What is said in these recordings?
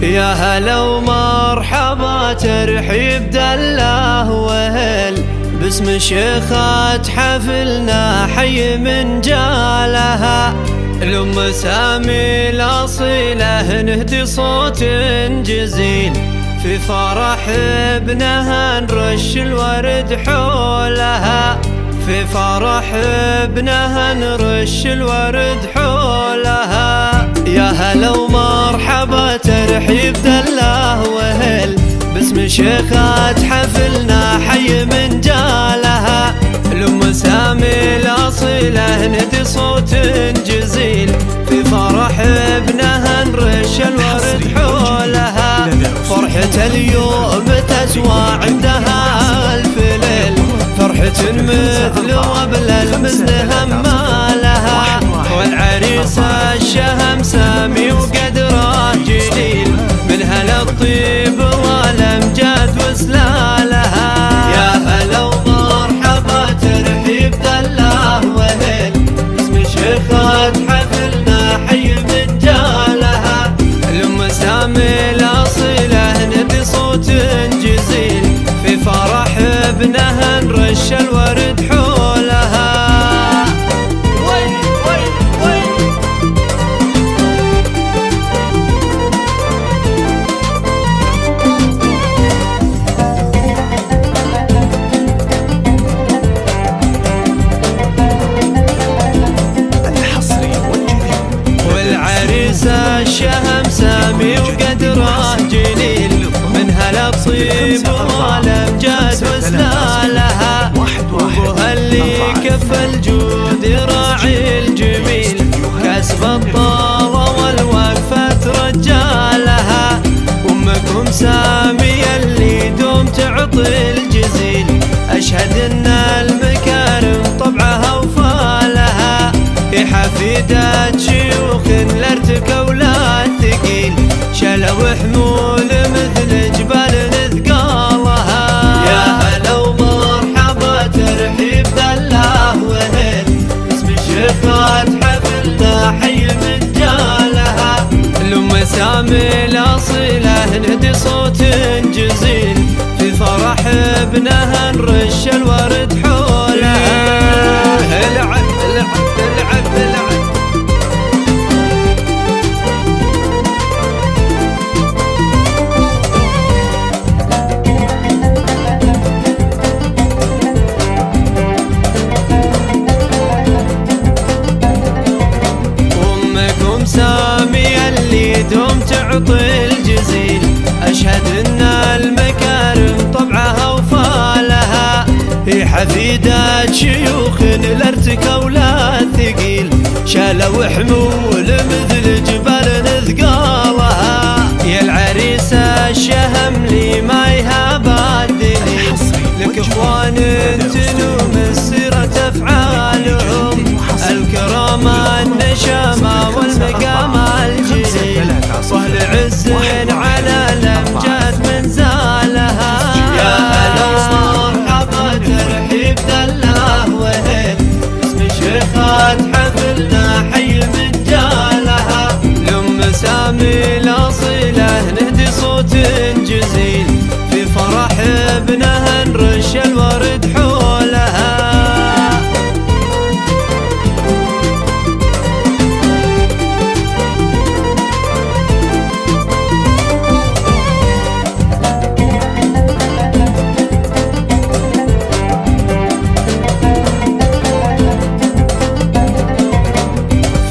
يا هلا ومرحبا ترحيب دله وهل باسم شيخات حفلنا حي من جالها. الأم سامي الأصيلة نهدي صوت جزيل في فرح ابنها نرش الورد حولها. في فرح ابنها نرش الورد حولها. يا هلا ومرحبا ترحيب دله وهل باسم شيخات حفلنا حي من جالها. الأم سامي الأصيلة نهدي صوت جزيل في فرح ابنها نرش الورد حولها. فرحة اليوم تسوى عندها ألف ليل، فرحة مثل وبل المزدهم ما لها. والعريس الشهم سامي وقدره جليل من هلا الطيب والامجاد وسلالها. يا هلا ومرحبا ترحيب دله وهل باسم شيخات حفلنا حي من جالها. الأم سامي الأصيلة نهدي صوت جزيل في فرح ابنها نرش الورد حولها. والعريس الشهم سامي وقدره جليل من هلا بطيب والامجاد وسلالها. وابوها اللي كف الجود يراعي الجميل كسب الطاوة والوقفة رجالها. امكم سامي اللي دوم تعطي الجزيل اشهد ان المكارم طبعها وفالها. هي حفيدة شيوخ لا ارتكوا ولا الثقيل شلوا حمول مثل جبال نثقالها. يا هلا ومرحبا ترحيب دله وهل باسم شيخات حفلنا حي من جالها. الأم سامي الأصيلة نهدي صوت جزيل في فرح ابنها نرش الورد حولها. العب العب العب العب سامي اللي دوم تعطي الجزيل أشهد إن المكارم طبعها وفالها. هي حفيدة شيوخ لا ارتكوا ولا ثقيل شالوا حمول مثل جبال نثقالها. يا العريس الشهم لي ما يهاب الدليل لك اخوان تنوم السيرة افعالهم الكرام النشامة والمقام الجليل واهل عز على الامجاد من زالها. يا هلا ومرحبا ترحيب دله وهل باسم شيخات حفلنا حي من جالها. الأم سامي الأصيلة نهدي صوت جزيل في فرح ابنها نرش الورد حولها.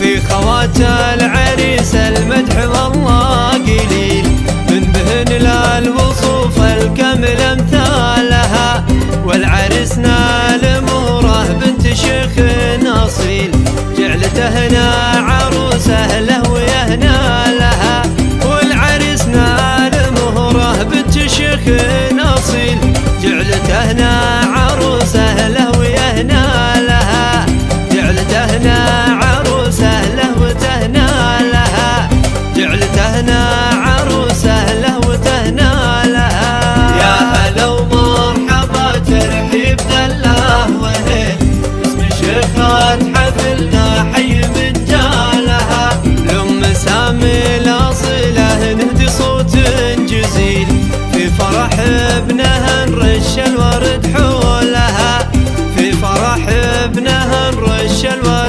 في خوات العريس المدح والله فرح ابنها نرش الورد حولها، في فرح ابنها نرش الورد